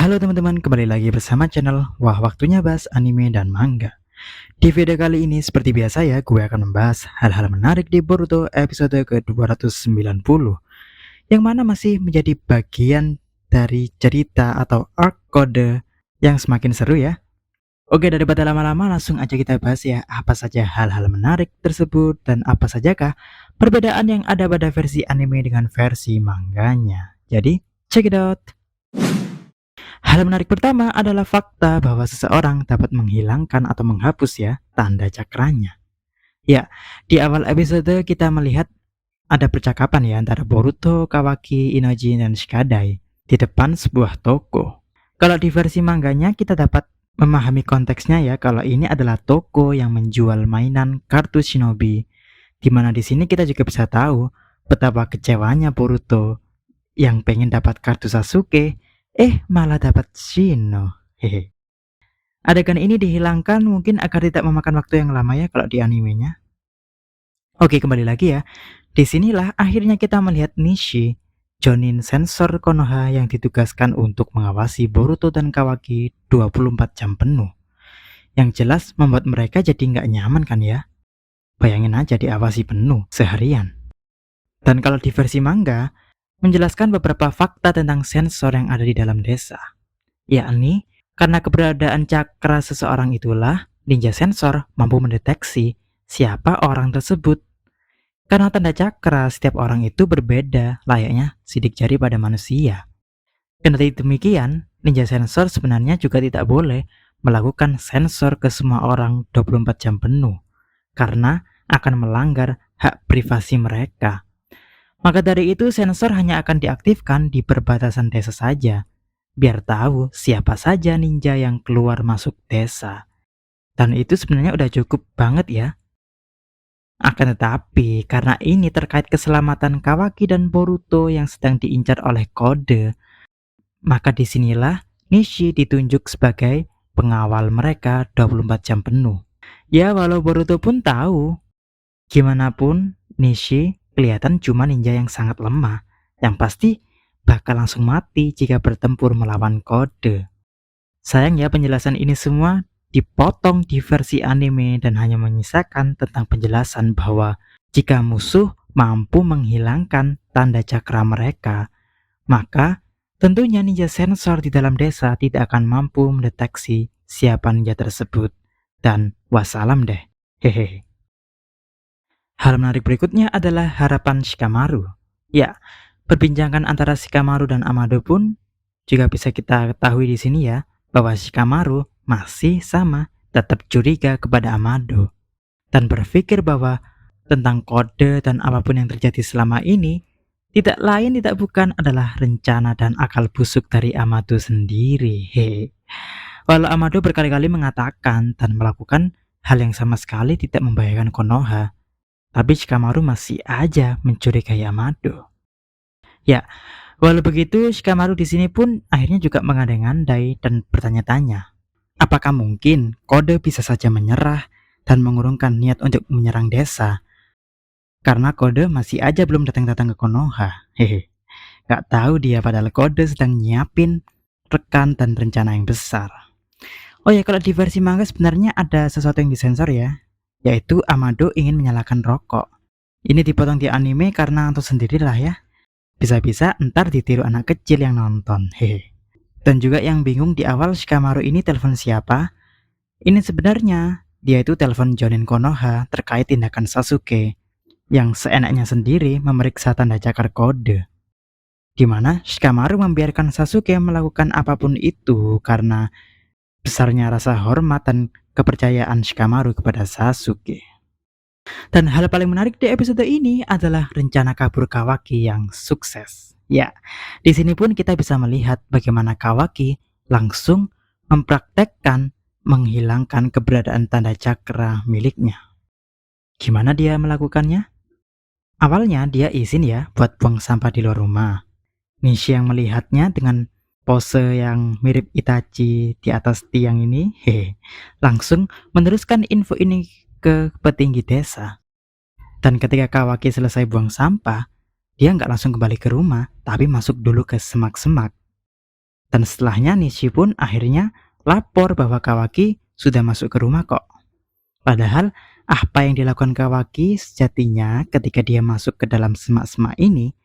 Halo teman-teman, kembali lagi bersama channel Wah Waktunya Bahas Anime dan Manga. Di video kali ini seperti biasa ya, gue akan membahas hal-hal menarik di Boruto episode ke-290, yang mana masih menjadi bagian dari cerita atau arc kode yang semakin seru ya. Oke, daripada lama-lama langsung aja kita bahas ya, apa saja hal-hal menarik tersebut dan apa sajakah perbedaan yang ada pada versi anime dengan versi manganya. Jadi, check it out. Hal menarik pertama adalah fakta bahwa seseorang dapat menghilangkan atau menghapus ya tanda cakranya. Ya, di awal episode kita melihat ada percakapan ya antara Boruto, Kawaki, Inoji, dan Shikadai di depan sebuah toko. Kalau di versi mangganya kita dapat memahami konteksnya ya kalau ini adalah toko yang menjual mainan kartu shinobi, di mana di sini kita juga bisa tahu betapa kecewanya Boruto yang pengen dapat kartu Sasuke, malah dapat Shino. Hehe. Adegan ini dihilangkan mungkin agar tidak memakan waktu yang lama ya kalau di animenya. Oke, kembali lagi ya. Disinilah akhirnya kita melihat Nishi, Jonin sensor Konoha yang ditugaskan untuk mengawasi Boruto dan Kawaki 24 jam penuh. Yang jelas membuat mereka jadi nggak nyaman kan ya. Bayangin aja diawasi penuh seharian. Dan kalau di versi manga, menjelaskan beberapa fakta tentang sensor yang ada di dalam desa. Yakni, karena keberadaan cakra seseorang itulah, ninja sensor mampu mendeteksi siapa orang tersebut. Karena tanda cakra setiap orang itu berbeda, layaknya sidik jari pada manusia. Kendati demikian, ninja sensor sebenarnya juga tidak boleh melakukan sensor ke semua orang 24 jam penuh, karena akan melanggar hak privasi mereka. Maka dari itu sensor hanya akan diaktifkan di perbatasan desa saja, biar tahu siapa saja ninja yang keluar masuk desa. Dan itu sebenarnya udah cukup banget ya. Akan tetapi, karena ini terkait keselamatan Kawaki dan Boruto yang sedang diincar oleh kode, maka disinilah Nishi ditunjuk sebagai pengawal mereka 24 jam penuh. Ya, walau Boruto pun tahu, gimana pun Nishi kelihatan cuma ninja yang sangat lemah, yang pasti bakal langsung mati jika bertempur melawan kode. Sayang ya penjelasan ini semua dipotong di versi anime dan hanya menyisakan tentang penjelasan bahwa jika musuh mampu menghilangkan tanda cakra mereka, maka tentunya ninja sensor di dalam desa tidak akan mampu mendeteksi siapa ninja tersebut. Dan wassalam deh. Hehehe. Hal menarik berikutnya adalah harapan Shikamaru. Ya, perbincangan antara Shikamaru dan Amado pun juga bisa kita ketahui di sini ya, bahwa Shikamaru masih sama, tetap curiga kepada Amado dan berpikir bahwa tentang kode dan apapun yang terjadi selama ini tidak lain tidak bukan adalah rencana dan akal busuk dari Amado sendiri. Walau Amado berkali-kali mengatakan dan melakukan hal yang sama sekali tidak membahayakan Konoha, tapi Shikamaru masih aja mencurigai Amado. Ya, walau begitu Shikamaru di sini pun akhirnya juga mengandai-andai dan bertanya-tanya, apakah mungkin kode bisa saja menyerah dan mengurungkan niat untuk menyerang desa karena kode masih aja belum datang-datang ke Konoha. Gak tahu dia padahal kode sedang nyiapin rekan dan rencana yang besar. Oh ya, kalau di versi manga sebenarnya ada sesuatu yang disensor ya, yaitu Amado ingin menyalakan rokok. Ini dipotong di anime karena untuk sendirilah ya. Bisa-bisa ntar ditiru anak kecil yang nonton. Dan juga yang bingung di awal Shikamaru ini telepon siapa? Ini sebenarnya dia itu telepon Jonin Konoha terkait tindakan Sasuke yang seenaknya sendiri memeriksa tanda cakar kode. Di mana Shikamaru membiarkan Sasuke melakukan apapun itu karena besarnya rasa hormat dan kepercayaan Shikamaru kepada Sasuke. Dan hal paling menarik di episode ini adalah rencana kabur Kawaki yang sukses. Ya, di sini pun kita bisa melihat bagaimana Kawaki langsung mempraktekkan menghilangkan keberadaan tanda cakra miliknya. Gimana dia melakukannya? Awalnya dia izin ya buat buang sampah di luar rumah. Nishi yang melihatnya dengan pose yang mirip Itachi di atas tiang ini, langsung meneruskan info ini ke petinggi desa. Dan ketika Kawaki selesai buang sampah, dia nggak langsung kembali ke rumah, tapi masuk dulu ke semak-semak. Dan setelahnya Nishi pun akhirnya lapor bahwa Kawaki sudah masuk ke rumah kok. Padahal apa yang dilakukan Kawaki sejatinya ketika dia masuk ke dalam semak-semak ini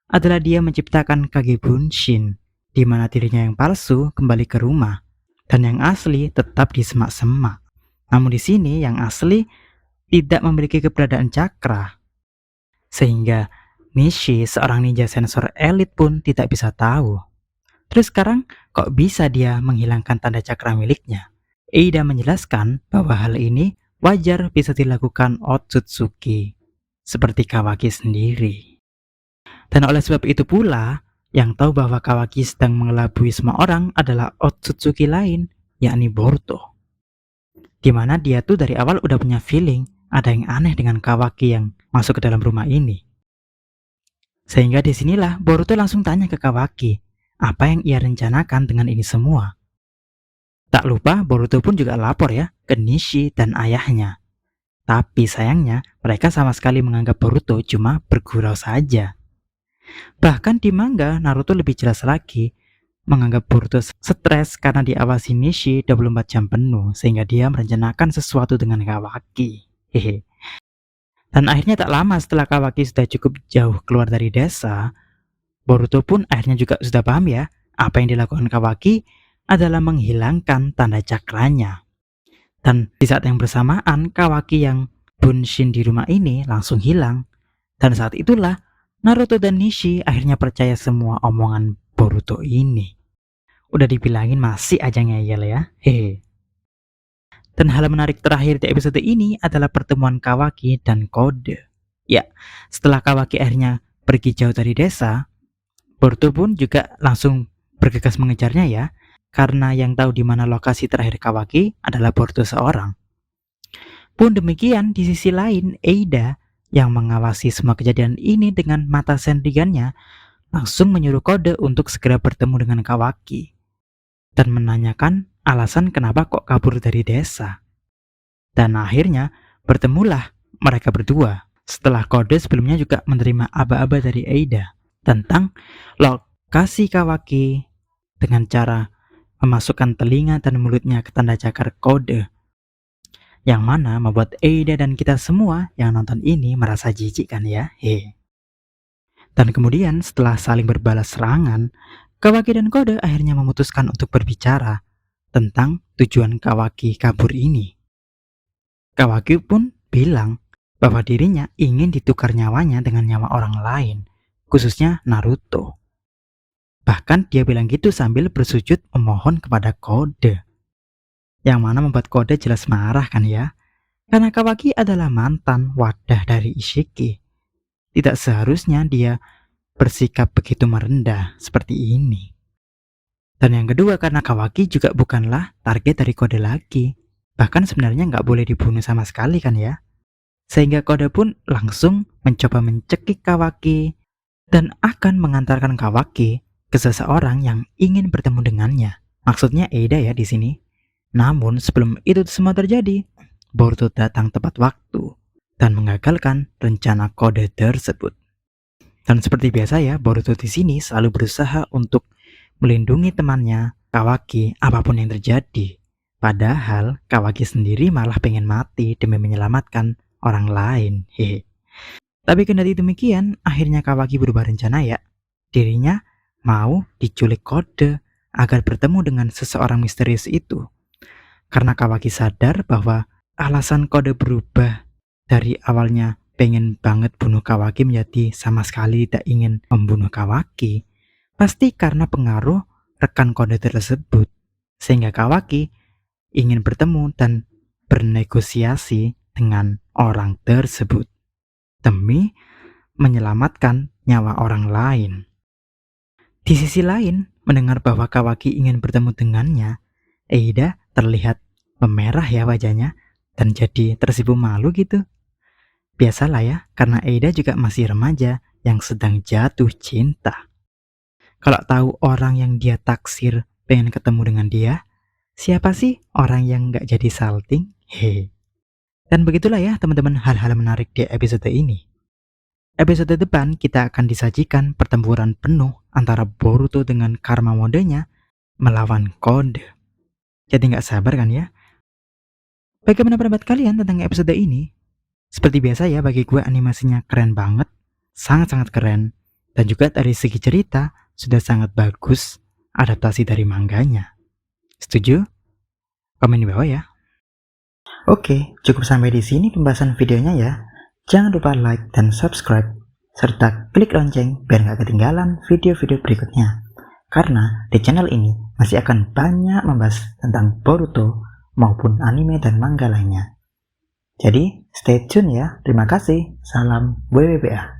adalah dia menciptakan Kage Bunshin, di mana dirinya yang palsu kembali ke rumah dan yang asli tetap di semak-semak. Namun di sini yang asli tidak memiliki keberadaan cakra, sehingga Nishi, seorang ninja sensor elit pun tidak bisa tahu. Terus sekarang kok bisa dia menghilangkan tanda cakra miliknya? Eida menjelaskan bahwa hal ini wajar bisa dilakukan Otsutsuki, seperti Kawaki sendiri. Dan oleh sebab itu pula, yang tahu bahwa Kawaki sedang mengelabui semua orang adalah Otsutsuki lain, yakni Boruto. Dimana dia tuh dari awal udah punya feeling ada yang aneh dengan Kawaki yang masuk ke dalam rumah ini. Sehingga disinilah Boruto langsung tanya ke Kawaki, apa yang ia rencanakan dengan ini semua. Tak lupa Boruto pun juga lapor ya ke Nishi dan ayahnya. Tapi sayangnya mereka sama sekali menganggap Boruto cuma bergurau saja. Bahkan di manga Naruto lebih jelas lagi menganggap Boruto stres karena diawasi Nishi 24 jam penuh sehingga dia merencanakan sesuatu dengan Kawaki. Hehe. Dan akhirnya tak lama setelah Kawaki sudah cukup jauh keluar dari desa, Boruto pun akhirnya juga sudah paham ya, apa yang dilakukan Kawaki adalah menghilangkan tanda cakranya. Dan di saat yang bersamaan, Kawaki yang Bunshin di rumah ini langsung hilang. Dan saat itulah, Naruto dan Nishi akhirnya percaya semua omongan Boruto ini. Udah dibilangin masih aja ngeyel ya, hehe. Dan hal menarik terakhir di episode ini adalah pertemuan Kawaki dan Kode. Ya, setelah Kawaki akhirnya pergi jauh dari desa, Boruto pun juga langsung bergegas mengejarnya ya, karena yang tahu di mana lokasi terakhir Kawaki adalah Boruto seorang. Pun demikian, di sisi lain, Eida yang mengawasi semua kejadian ini dengan mata sendiriannya langsung menyuruh Kode untuk segera bertemu dengan Kawaki dan menanyakan alasan kenapa kok kabur dari desa. Dan akhirnya bertemulah mereka berdua setelah Kode sebelumnya juga menerima aba-aba dari Eida tentang lokasi Kawaki dengan cara memasukkan telinga dan mulutnya ke tanda cakar Kode, yang mana membuat Eida dan kita semua yang nonton ini merasa jijik kan ya. Dan kemudian setelah saling berbalas serangan, Kawaki dan Kode akhirnya memutuskan untuk berbicara tentang tujuan Kawaki kabur ini. Kawaki pun bilang bahwa dirinya ingin ditukar nyawanya dengan nyawa orang lain, khususnya Naruto. Bahkan dia bilang gitu sambil bersujud memohon kepada Kode, yang mana membuat Kode jelas marah kan ya, karena Kawaki adalah mantan wadah dari Ishiki. Tidak seharusnya dia bersikap begitu merendah seperti ini. Dan yang kedua karena Kawaki juga bukanlah target dari Kode lagi. Bahkan sebenarnya nggak boleh dibunuh sama sekali kan ya. Sehingga Kode pun langsung mencoba mencekik Kawaki dan akan mengantarkan Kawaki ke seseorang yang ingin bertemu dengannya. Maksudnya Eida ya di sini. Namun sebelum itu semua terjadi, Boruto datang tepat waktu dan mengagalkan rencana Kode tersebut. Dan seperti biasa ya, Boruto di sini selalu berusaha untuk melindungi temannya Kawaki apapun yang terjadi. Padahal Kawaki sendiri malah pengen mati demi menyelamatkan orang lain. Hehe. Tapi kendati demikian, akhirnya Kawaki berubah rencana ya. Dirinya mau diculik Kode agar bertemu dengan seseorang misterius itu. Karena Kawaki sadar bahwa alasan Kode berubah dari awalnya pengen banget bunuh Kawaki menjadi sama sekali tidak ingin membunuh Kawaki, pasti karena pengaruh rekan Kode tersebut. Sehingga Kawaki ingin bertemu dan bernegosiasi dengan orang tersebut demi menyelamatkan nyawa orang lain. Di sisi lain, mendengar bahwa Kawaki ingin bertemu dengannya, Eida terlihat memerah ya wajahnya dan jadi tersipu malu gitu. Biasalah ya, karena Eida juga masih remaja yang sedang jatuh cinta. Kalau tahu orang yang dia taksir pengen ketemu dengan dia, siapa sih orang yang gak jadi salting? Hehe. Dan begitulah ya teman-teman hal-hal menarik di episode ini. Episode depan kita akan disajikan pertempuran penuh antara Boruto dengan karma modenya melawan kode. Jadi nggak sabar kan ya? Bagaimana pendapat kalian tentang episode ini? Seperti biasa ya, bagi gue animasinya keren banget, sangat-sangat keren. Dan juga dari segi cerita, sudah sangat bagus adaptasi dari manganya. Setuju? Komen di bawah ya. Oke, cukup sampai di sini pembahasan videonya ya. Jangan lupa like dan subscribe, serta klik lonceng biar nggak ketinggalan video-video berikutnya. Karena di channel ini masih akan banyak membahas tentang Boruto maupun anime dan manga lainnya. Jadi, stay tune ya. Terima kasih. Salam WWBA.